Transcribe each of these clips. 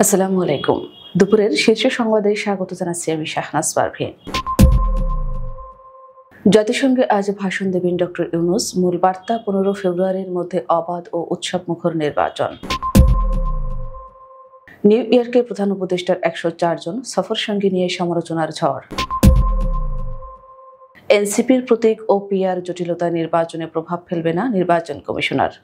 আসসালামু আলাইকুম। দুপুরের শীর্ষ সংবাদে স্বাগত জানাচ্ছি আমি শাহনাজ পারভীন। জাতিসংঘে আজ ভাষণ দেবেন ডক্টর ইউনূস। মূল বার্তা 15 ফেব্রুয়ারির মধ্যে অবাধ ও উৎসবমুখর নির্বাচন। নিউ ইয়র্কে প্রধান উপদেষ্টার 104 জন সফর সঙ্গী নিয়ে সমালোচনার ঝড়। এনসিপির প্রতীক ও পিআর জটিলতা নির্বাচনে প্রভাব ফেলবে না নির্বাচন কমিশনার।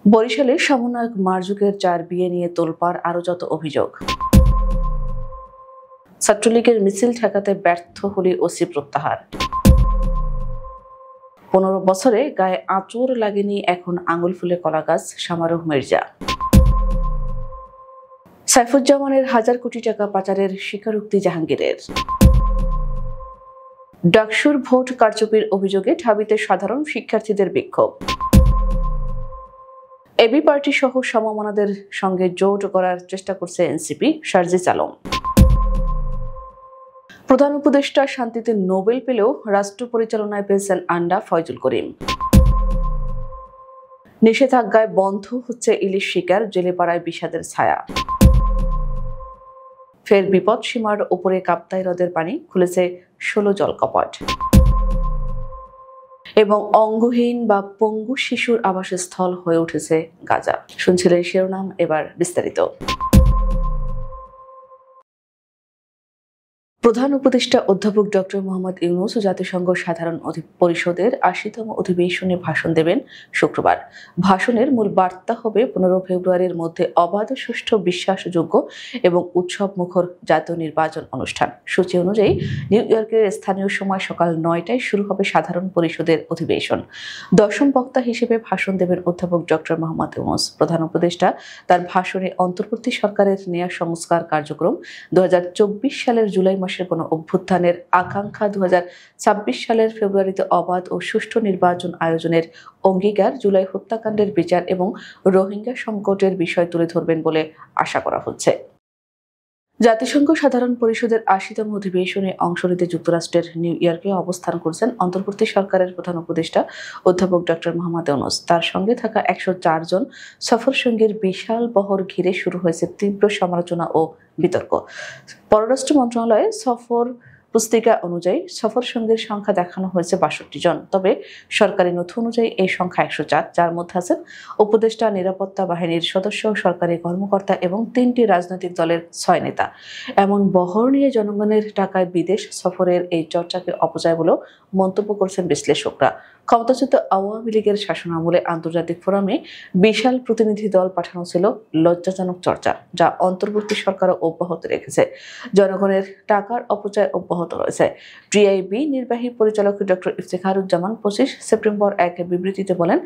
বরিশালে সমন্বয়ক মারজুকের 4 বিয়ে নিয়ে তোলপাড়, আরও যত অভিযোগ। ছাত্রলীগের মিছিল ঠেকাতে ব্যর্থ হলে ওসি প্রত্যাহার। 15 বছরে গায়ে আঁচড় লাগেনি, এখন আঙুল ফুলে কলা গাছ, শামারুহ মির্জা। সাইফুজ্জামানের 1000 কোটি টাকা পাচারের স্বীকারোক্তি জাহাঙ্গীরের। ডাকসুর ভোট কারচুপির অভিযোগে ঢাবিতে সাধারণ শিক্ষার্থীদের বিক্ষোভ। এবি পার্টি সহ সমমনাদের সঙ্গে জোট করার চেষ্টা করছে এনসিপি, শারজিস আলম। প্রধান উপদেষ্টা শান্তিতে নোবেল পেলেও রাষ্ট্র পরিচালনায় পেয়েছেন আন্ডা, ফয়জুল করিম। নিষেধাজ্ঞায় বন্ধ হচ্ছে ইলিশ শিকার, জেলে পাড়ায় বিষাদের ছায়া। ফের বিপদ সীমার উপরে কাপ্তাই হ্রদের পানি, খুলেছে 16 জলকপাট। এবং অঙ্গহীন বা পঙ্গু শিশুর আবাসস্থল হয়ে উঠেছে গাজা। শুনছিলেন শিরোনাম, এবার বিস্তারিত। প্রধান উপদেষ্টা অধ্যাপক ডক্টর মোহাম্মদ ইউনূস জাতিসংঘ সাধারণ পরিষদের 80তম অধিবেশনে ভাষণ দেবেন শুক্রবার। ভাষণের মূল বার্তা হবে 15 ফেব্রুয়ারির মধ্যে অবাধ, সুষ্ঠু, বিশ্বাসযোগ্য এবং উৎসবমুখর জাতীয় নির্বাচন অনুষ্ঠান। সূচি অনুযায়ী নিউ ইয়র্কের স্থানীয় সময় সকাল 9টায় শুরু হবে সাধারণ পরিষদের অধিবেশন। দশম বক্তা হিসেবে ভাষণ দেবেন অধ্যাপক ডক্টর মোহাম্মদ ইউনূস। প্রধান উপদেষ্টা তার ভাষণে অন্তর্বর্তী সরকারের ন্যায় সংস্কার কার্যক্রম, 2024 সালের জুলাই মাসের কোনো অভ্যুত্থানের আকাঙ্ক্ষা, 2026 সালের ফেব্রুয়ারিতে অবাধ ও সুষ্ঠু নির্বাচন আয়োজনের অঙ্গীকার, জুলাই হত্যাকাণ্ডের বিচার এবং রোহিঙ্গা সংকটের বিষয় তুলে ধরবেন বলে আশা করা হচ্ছে। জাতিসংঘ সাধারণ পরিষদের 80তম অধিবেশনে অংশ নিতে যুক্তরাষ্ট্রের নিউ ইয়র্কে অবস্থান করছেন অন্তর্বর্তী সরকারের প্রধান উপদেষ্টা অধ্যাপক ডক্টর মোহাম্মদ ইউনূস। তার সঙ্গে থাকা 104 জন সফর সঙ্গীর বিশাল বহর ঘিরে শুরু হয়েছে তীব্র সমালোচনা ও বিতর্ক। পররাষ্ট্র মন্ত্রণালয়ে সফর পুস্তিকা অনুযায়ী সফর সঙ্গীর সংখ্যা দেখানো হয়েছে 62 জন। তবে সরকারি নথি অনুযায়ী এই সংখ্যা 104, যার মধ্যে আছেন উপদেষ্টা, নিরাপত্তা বাহিনীর সদস্য, সরকারি কর্মকর্তা এবং 3টি রাজনৈতিক দলের 6 নেতা। এমন বহর নিয়ে জনগণের টাকায় বিদেশ সফরের এই চর্চাকে অপচয় বলেও মন্তব্য করছেন বিশ্লেষকরা। ক্ষমতাচ্যুত আওয়ামী লীগের শাসনামলে আন্তর্জাতিক ফোরামে বিশাল প্রতিনিধি দল পাঠানো ছিল লজ্জাজনক চর্চা, যা অন্তর্বর্তী সরকারও অব্যাহত রেখেছে। জনগণের টাকার অপচয় অব্যাহত রয়েছে। টিআইবি নির্বাহী পরিচালক ডক্টর ইফতেখারুজ্জামান 25 সেপ্টেম্বর এক বিবৃতিতে বলেন,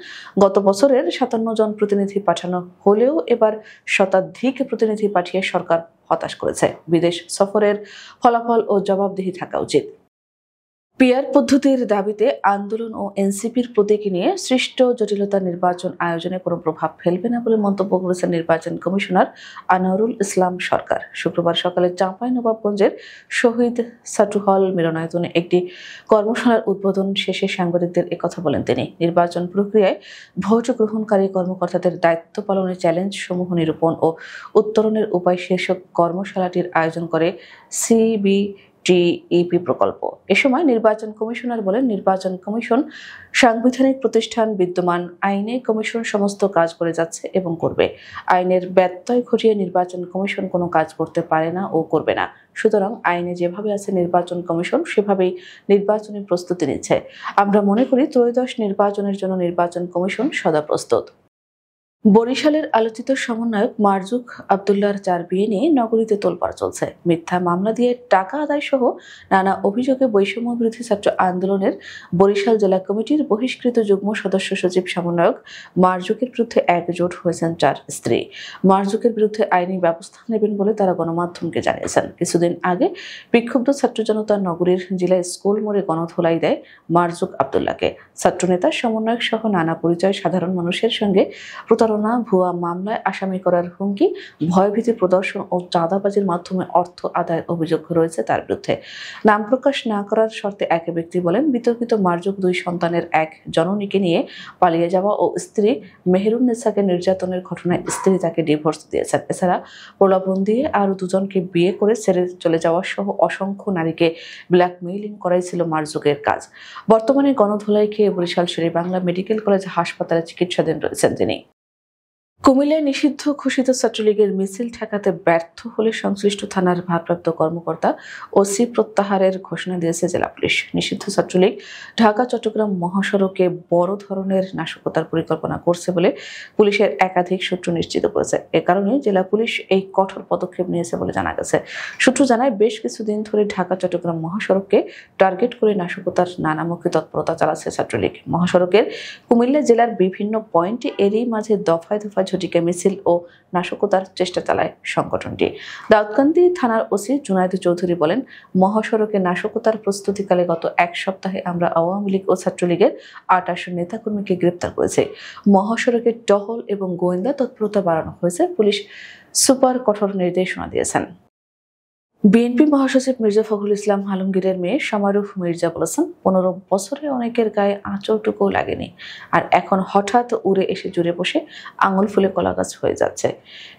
গত বছরের 57 জন প্রতিনিধি পাঠানো হলেও এবার শতাধিক প্রতিনিধি পাঠিয়ে সরকার হতাশ করেছে। বিদেশ সফরের ফলাফল ও জবাবদিহি থাকা উচিত। পিআর পদ্ধতির দাবিতে আন্দোলন ও এনসিপির প্রতীক নিয়ে সৃষ্ট জটিলতা নির্বাচন আয়োজনে কোনো প্রভাব ফেলবে না বলে মন্তব্য করেছেন নির্বাচন কমিশনার আনোয়ারুল ইসলাম সরকার। শুক্রবার সকালে চাঁপাইনবাবগঞ্জের শহীদ সাটু হল মিলনায়তনে একটি কর্মশালার উদ্বোধন শেষে সাংবাদিকদের একথা বলেন তিনি। নির্বাচন প্রক্রিয়ায় ভোট গ্রহণকারী কর্মকর্তাদের দায়িত্ব পালনের চ্যালেঞ্জ সমূহ নিরূপণ ও উত্তরণের উপায় শীর্ষক কর্মশালাটির আয়োজন করে সিবিটিইপি প্রকল্প। এ সময় নির্বাচন কমিশনার বলেন, নির্বাচন কমিশন সাংবিধানিক প্রতিষ্ঠান, বিদ্যমান আইনে কমিশন সমস্ত কাজ করে যাচ্ছে এবং করবে। আইনের ব্যত্যয় ঘটিয়ে নির্বাচন কমিশন কোনো কাজ করতে পারে না ও করবে না। সুতরাং আইনে যেভাবে আছে নির্বাচন কমিশন সেভাবেই নির্বাচনের প্রস্তুতি নিচ্ছে। আমরা মনে করি ত্রয়োদশ নির্বাচনের জন্য নির্বাচন কমিশন সদা প্রস্তুত। বরিশালের আলোচিত সমন্বয়ক মারজুক আবদুল্লাহর 4 বিয়ে নিয়ে নগরীতে তোলপাড় চলছে। মিথ্যা মামলা দিয়ে টাকা আদায় সহ নানা অভিযোগে বৈষম্য বিরোধী ছাত্র আন্দোলনের বরিশাল জেলা কমিটির বহিষ্কৃত যুগ্ম সদস্য সচিব সমন্বয়ক মারজুকের বিরুদ্ধে একজোট হয়েছেন 4 স্ত্রী। মারজুকের বিরুদ্ধে আইনি ব্যবস্থা নেবেন বলে তারা গণমাধ্যমকে জানিয়েছেন। কিছুদিন আগে বিক্ষুব্ধ ছাত্র জনতা নগরীর জেলা স্কুল মোড়ে গণধোলাই দেয় মারজুক আবদুল্লাহকে। ছাত্রনেতা, সমন্বয়ক সহ নানা পরিচয় সাধারণ মানুষের সঙ্গে প্রতারণা প্রতারণা, ভুয়া মামলায় আসামি করার হুমকি, ভয়ভীতি প্রদর্শন ও চাঁদাবাজির মাধ্যমে অর্থ আদায়ের অভিযোগ রয়েছে তার বিরুদ্ধে। নাম প্রকাশ না করার শর্তে এক ব্যক্তি বলেন, বিতর্কিত মার্জুক 2 সন্তানের এক জননীকে নিয়ে পালিয়ে যাওয়া ও স্ত্রী মেহেরুন্নেসাকে নির্যাতনের ঘটনায় স্ত্রী তাকে ডিভোর্স দিয়েছেন। এছাড়া প্রলোভন দিয়ে আরও 2 জনকে বিয়ে করে ছেড়ে চলে যাওয়া সহ অসংখ্য নারীকে ব্ল্যাকমেইলিং করাই ছিল মার্জুকের কাজ। বর্তমানে গণধোলাই খেয়ে বরিশাল শেরেবাংলা মেডিকেল কলেজ হাসপাতালে চিকিৎসাধীন রয়েছেন তিনি। কুমিল্লায় নিষিদ্ধ ঘোষিত ছাত্রলীগের মিছিল ঠেকাতে ব্যর্থ হলে সংশ্লিষ্ট থানার ভারপ্রাপ্ত কর্মকর্তা ওসি প্রত্যাহারের ঘোষণা দিয়েছে জেলা পুলিশ। নিষিদ্ধ ছাত্রলীগ ঢাকা চট্টগ্রাম মহাসড়কে বড় ধরনের নাশকতার পরিকল্পনা করছে বলে পুলিশের একাধিক সূত্র নিশ্চিত করেছে। এ কারণে জেলা পুলিশ এই কঠোর পদক্ষেপ নিয়েছে বলে জানা গেছে। সূত্র জানায়, বেশ কিছুদিন ধরে ঢাকা চট্টগ্রাম মহাসড়ককে টার্গেট করে নাশকতার নানামুখী তৎপরতা চালাচ্ছে ছাত্রলীগ। মহাসড়কের কুমিল্লা জেলার বিভিন্ন পয়েন্টে এরই মাঝে দফায় দফায় ঝটিকা মিছিল ও নাশকতার চেষ্টা চালায় সংগঠনটি। দাউদকান্দি থানার ওসি জুনায়েদ চৌধুরী বলেন, মহাসড়কে নাশকতার প্রস্তুতিকালে গত 1 সপ্তাহে আমরা আওয়ামী লীগ ও ছাত্রলীগের 28 নেতাকর্মীকে গ্রেপ্তার করেছি। মহাসড়কে টহল এবং গোয়েন্দা তৎপরতা বাড়ানো হয়েছে। পুলিশ সুপার কঠোর নির্দেশনা দিয়েছেন। বিএনপি মহাসচিব মির্জা ফখরুল ইসলাম আলমগীরের মেয়ে সমারুফ মির্জা বলেছেন, 15 বছরে অনেকের গায়ে আঁচড়টুকুও লাগেনি, আর এখন হঠাৎ উড়ে এসে জুড়ে বসে আঙুল ফুলে কলাগাছ হয়ে যাচ্ছে।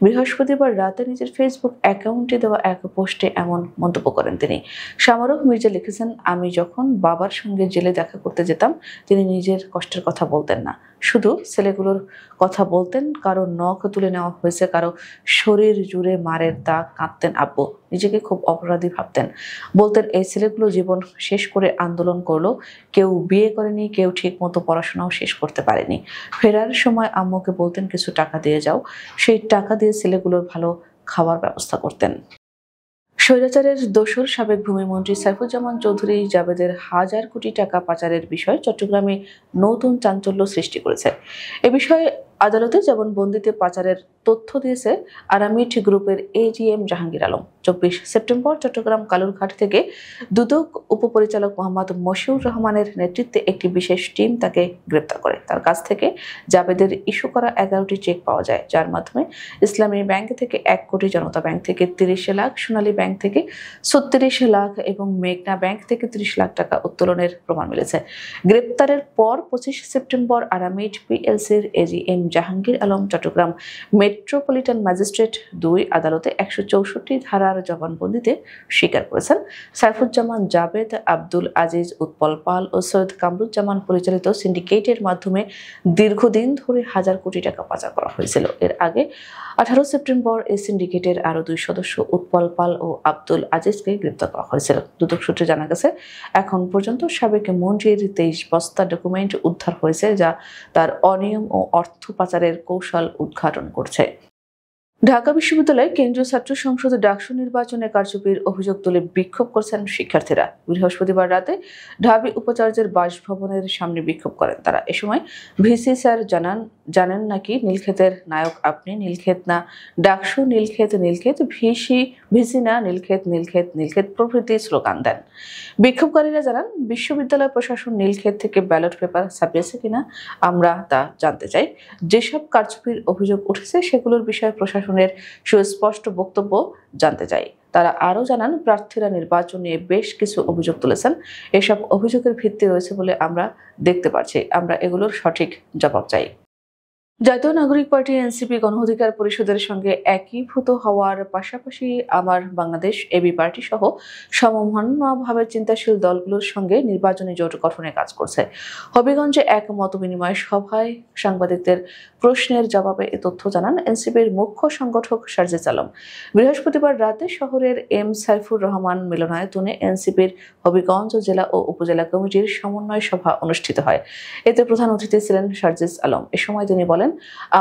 বৃহস্পতিবার রাতে নিজের ফেসবুক অ্যাকাউন্টে দেওয়া এক পোস্টে এমন মন্তব্য করেন তিনি। সমারুফ মির্জা লিখেছেন, আমি যখন বাবার সঙ্গে জেলে দেখা করতে যেতাম, তিনি নিজের কষ্টের কথা বলতেন না, শুধু ছেলেগুলোর কথা বলতেন। কারো নখ তুলে নেওয়া হয়েছে, কারো শরীর জুড়ে মারের দাগ, কাঁদতেন আব্বু, নিজেকে খুব অপরাধী ভাবতেন। বলতেন, এই ছেলেগুলো জীবন শেষ করে আন্দোলন করলো, কেউ বিয়ে করেনি, কেউ ঠিক মতো পড়াশোনাও শেষ করতে পারেনি। ফেরার সময় আম্মুকে বলতেন, কিছু টাকা দিয়ে যাও, সেই টাকা দিয়ে ছেলেগুলোর ভালো খাওয়ার ব্যবস্থা করতেন। স্বৈরাচারের দোসর সাবেক ভূমিমন্ত্রী সাইফুজ্জামান চৌধুরী জাবেদের হাজার কোটি টাকা পাচারের বিষয় চট্টগ্রামে নতুন চাঞ্চল্য সৃষ্টি করেছে। এ বিষয়ে আদালতে জবানবন্দিতে পাচারের তথ্য দিয়েছে আরামিট গ্রুপের এজিএম জাহাঙ্গীর আলম। 24 সেপ্টেম্বর চট্টগ্রাম কালুরঘাট থেকে দুদক উপপরিচালক মোহাম্মদ মশিউর রহমানের নেতৃত্বে একটি বিশেষ টিম তাকে গ্রেপ্তার করে। তার কাছ থেকে জাবেদের ইস্যু করা 11টি চেক পাওয়া যায়, যার মাধ্যমে ইসলামী ব্যাংক থেকে 1 কোটি, জনতা ব্যাংক থেকে 30 লাখ, সোনালী ব্যাংক থেকে 36 লাখ এবং মেঘনা ব্যাংক থেকে 30 লাখ টাকা উত্তোলনের প্রমাণ মিলেছে। গ্রেপ্তারের পর 25 সেপ্টেম্বর আরামিট পিএলসির AGM Jahangir Alam Chittagong metropolitan magistrate 2 আদালতে 164 ধারার জবানবন্দিতে স্বীকার করেছেন, সাইফুজ্জামান জাবেদ, আব্দুল আজিজ, উৎপল পাল ও সৈয়দ কামরুজ্জামান পরিচালিত সিন্ডিকেটের মাধ্যমে দীর্ঘদিন ধরে হাজার কোটি টাকা পাচার করা হয়েছিল। এর আগে 18 সেপ্টেম্বর এই সিন্ডিকেটের আরও 2 সদস্য উৎপল পাল ও আব্দুল আজিজকে গ্রেপ্তার করা হয়েছিল। দুদক সূত্রে জানা গেছে, এখন পর্যন্ত সাবেক মন্ত্রীর 23 বস্তা ডকুমেন্ট উদ্ধার হয়েছে, যা তার অনিয়ম ও অর্থ পাচারের কৌশল উদ্ঘাটন করছে। ঢাকা বিশ্ববিদ্যালয়ে কেন্দ্রীয় ছাত্র সংসদ ডাকসু নির্বাচনে কারচুপির অভিযোগ তুলে বিক্ষোভ করছেন শিক্ষার্থীরা। বৃহস্পতিবার রাতে ঢাবি উপাচার্যের বাসভবনের সামনে বিক্ষোভ করেন তারা। এ সময় ভিসি স্যার জানেন নাকি নীলক্ষেতের নায়ক আপনি, নীলক্ষেত না ডাকসু, নীলক্ষেত নীলক্ষেত, ভিসি না নীলক্ষেত নীলক্ষেত নীলক্ষেত প্রভৃতি স্লোগান দেন। বিক্ষোভকারীরা জানান, বিশ্ববিদ্যালয় প্রশাসন নীলক্ষেত থেকে ব্যালট পেপার ছাপিয়েছে কিনা আমরা তা জানতে চাই। যেসব কারচুপির অভিযোগ উঠেছে সেগুলোর বিষয়ে প্রশাসনের সুস্পষ্ট বক্তব্য জানতে চাই। তারা আরও জানান, প্রার্থীরা নির্বাচন নিয়ে বেশ কিছু অভিযোগ তুলেছেন। এসব অভিযোগের ভিত্তি রয়েছে বলে আমরা দেখতে পাচ্ছি, আমরা এগুলোর সঠিক জবাব চাই। জাতীয় নাগরিক পার্টি এনসিপি গণ অধিকার পরিষদের সঙ্গে একীভূত হওয়ার পাশাপাশি আমার বাংলাদেশ এবি পার্টি সহ সমমনভাবে চিন্তাশীল দলগুলোর সঙ্গে নির্বাচনী জোট গঠনে কাজ করছে। হবিগঞ্জে এক মতবিনিময় সভায় সাংবাদিকদের প্রশ্নের জবাবে এ তথ্য জানান এনসিপির মুখ্য সংগঠক সার্জিস আলম। বৃহস্পতিবার রাতে শহরের এম সাইফুর রহমান মিলনায়তনে এনসিপির হবিগঞ্জ জেলা ও উপজেলা কমিটির সমন্বয় সভা অনুষ্ঠিত হয়। এতে প্রধান অতিথি ছিলেন সার্জিস আলম। এ সময় তিনি বলেন,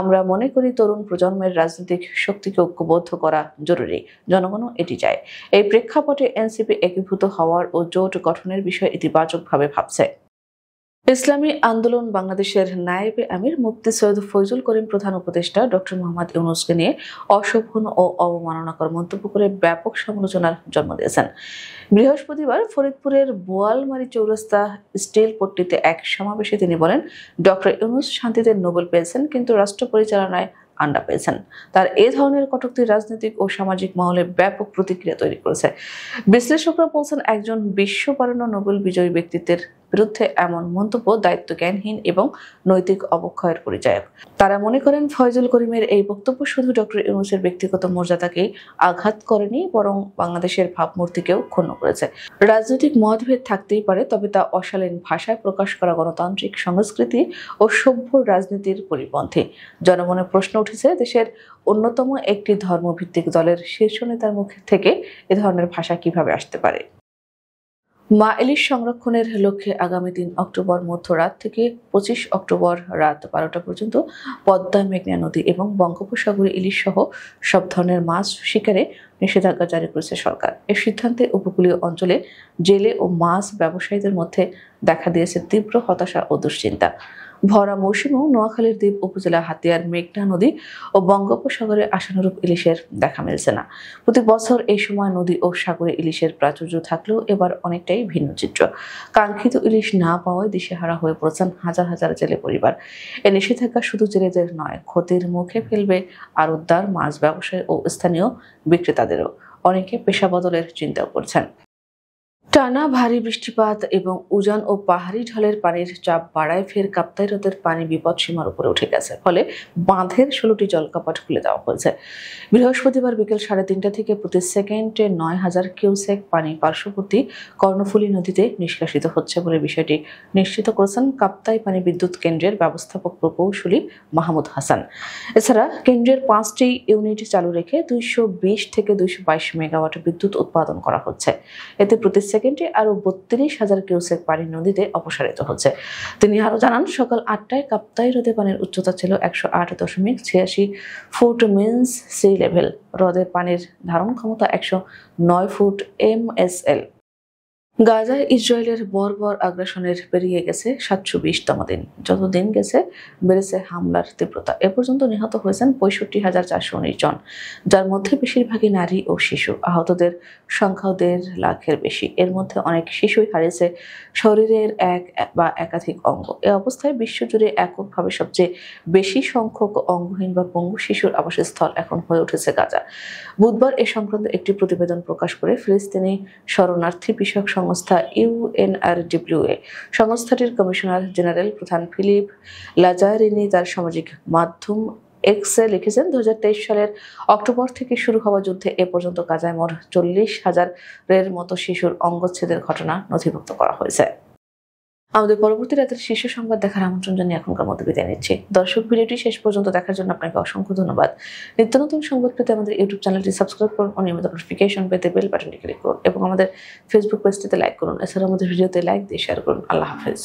আমরা মনে করি তরুণ প্রজন্মের রাজনৈতিক শক্তিকে ঐক্যবদ্ধ করা জরুরি, জনগণও এটি চায়। এই প্রেক্ষাপটে এনসিপি একীভূত হওয়ার ও জোট গঠনের বিষয়ে ইতিবাচকভাবে ভাবছে। ইসলামী আন্দোলন বাংলাদেশের নায়েবে আমির মুফতি সৈয়দ ফয়জুল করিম প্রধান উপদেষ্টা ডক্টর মোহাম্মদ ইউনূসকে নিয়ে অশোভন ও অবমাননাকর মন্তব্য করে ব্যাপক সমালোচনার জন্ম দিয়েছেন। বৃহস্পতিবার ফরিদপুরের বোয়ালমারী চৌরাস্তা স্টিল পট্টিতে এক সমাবেশে তিনি বলেন, ডক্টর ইউনূস শান্তিতে নোবেল পেয়েছেন, কিন্তু রাষ্ট্র পরিচালনায় আন্ডা পেয়েছেন। তার এ ধরনের কটূক্তি রাজনৈতিক ও সামাজিক মহলে ব্যাপক প্রতিক্রিয়া তৈরি করেছে। বিশ্লেষকরা বলছেন, একজন বিশ্ববরেণ্য নোবেল বিজয়ী ব্যক্তিত্বের বিরুদ্ধে এমন মন্তব্য দায়িত্ব জ্ঞানহীন এবং নৈতিক অবক্ষয়ের পরিচায়ক। তারা মনে করেন, ফয়জুল করিমের এই বক্তব্য শুধু ডক্টর ইউনূসের ব্যক্তিগত মর্যাদাকেই আঘাত করেনি, বরং বাংলাদেশের ভাবমূর্তিকেও ক্ষুণ্ণ করেছে। রাজনৈতিক মতভেদ থাকতেই পারে, তবে তা অশালীন ভাষায় প্রকাশ করা গণতান্ত্রিক সংস্কৃতি ও সভ্য রাজনীতির পরিপন্থী। জনমনে প্রশ্ন উঠেছে, দেশের অন্যতম একটি ধর্মভিত্তিক দলের শীর্ষ নেতার মুখ থেকে এ ধরনের ভাষা কিভাবে আসতে পারে। মা ইলিশ সংরক্ষণের লক্ষ্যে আগামী 3 অক্টোবর মধ্যরাত থেকে 25 অক্টোবর রাত 12টা পর্যন্ত পদ্মা, মেঘনা নদী এবং বঙ্গোপসাগরে ইলিশ সহ সব ধরনের মাছ শিকারে নিষেধাজ্ঞা জারি করেছে সরকার। এর সিদ্ধান্তে উপকূলীয় অঞ্চলে জেলে ও মাছ ব্যবসায়ীদের মধ্যে দেখা দিয়েছে তীব্র হতাশা ও দুশ্চিন্তা। ভরা মৌসুমেও নোয়াখালীর দ্বীপ উপজেলা হাতিয়ার, মেঘনা নদী ও বঙ্গোপসাগরে আশানুরূপ ইলিশের দেখা মিলছে না। প্রতি বছর এই সময় নদী ও সাগরে ইলিশের প্রাচুর্য থাকলেও এবার অনেকটাই ভিন্ন চিত্র। কাঙ্ক্ষিত ইলিশ না পাওয়ায় দিশেহারা হয়ে পড়েছেন হাজার হাজার জেলে পরিবার। এ নিষেধাজ্ঞা শুধু জেলেদের নয়, ক্ষতির মুখে ফেলবে আড়তদার, মাছ ব্যবসায়ী ও স্থানীয় বিক্রেতাদেরও। অনেকে পেশা বদলের চিন্তাও করছেন। টানা ভারী বৃষ্টিপাত এবং উজান ও পাহাড়ি ঢলের পানির চাপ বাড়ায় ফের কাপ্তাই হ্রদের পানি বিপদসীমার উপরে উঠে গেছে। ফলে বাঁধের 16টি জলকপাট খুলে দেওয়া হয়েছে। বৃহস্পতিবার বিকেল 3:30 থেকে প্রতি সেকেন্ডে 9000 কিউসেক পানি পার্শ্ববর্তী কর্ণফুলী নদীতে নিষ্কাশিত হচ্ছে বলে বিষয়টি নিশ্চিত করেছেন কাপ্তাই পানি বিদ্যুৎ কেন্দ্রের ব্যবস্থাপক প্রকৌশলী মাহমুদ হাসান। এছাড়া কেন্দ্রের 5টি ইউনিট চালু রেখে 220 থেকে 222 মেগাওয়াট বিদ্যুৎ উৎপাদন করা হচ্ছে। এতে প্রতি সেকেন্ডে আরো 32,000 কিউসেক পানি নদীতে অপসারিত হচ্ছে। তিনি আরো জানান, সকাল 8টায় কাপ্তাই হ্রদে পানির উচ্চতা ছিল 108.86 ফুট মিন্স সি লেভেল। হ্রদের পানির ধারণ ক্ষমতা 109 ফুট MSL। গাজায় ইসরায়েলের বর্বর আগ্রাসনের পেরিয়ে গেছে 720তম দিন। যত দিন গেছে বেড়েছে হামলার তীব্রতা। এ পর্যন্ত নিহত হয়েছেন 65,419 জন, যার মধ্যে বেশিরভাগই নারী ও শিশু। আহতদের সংখ্যাও 1.5 লাখের বেশি। এর মধ্যে অনেক শিশুই হারিয়েছে শরীরের এক বা একাধিক অঙ্গ। এ অবস্থায় বিশ্বজুড়ে এককভাবে সবচেয়ে বেশি সংখ্যক অঙ্গহীন বা পঙ্গু শিশুর আবাসস্থল এখন হয়ে উঠেছে গাজা। বুধবার এ সংক্রান্ত একটি প্রতিবেদন প্রকাশ করে ফিলিস্তিনি শরণার্থী বিষয়ক সংস্থা UNRWA সংস্থাটির কমিশনার জেনারেল প্রধান ফিলিপ লাজারিনি তার সামাজিক মাধ্যম এক্সে লিখেছেন, 2023 সালের অক্টোবর থেকে শুরু হওয়া যুদ্ধে এ পর্যন্ত গাজায় মোট 40,000-এর মতো শিশুর অঙ্গচ্ছেদের ঘটনা নথিভুক্ত করা হয়েছে। আমাদের পরবর্তী রাতের শীর্ষ সংবাদ দেখার আমন্ত্রণ জানিয়ে এখনকার মতো বিদায় নিচ্ছি। দর্শক, ভিডিওটি শেষ পর্যন্ত দেখার জন্য আপনাকে অসংখ্য ধন্যবাদ। নিত্য নতুন সংবাদ পেতে আমাদের ইউটিউব চ্যানেলটি সাবস্ক্রাইব করুন ও নিয়মিত নোটিফিকেশন পেতে বেল বাটনটি ক্লিক করুন এবং আমাদের ফেসবুক পেজটিতে লাইক করুন। এছাড়া আমাদের ভিডিওতে লাইক দিয়ে শেয়ার করুন। আল্লাহ হাফেজ।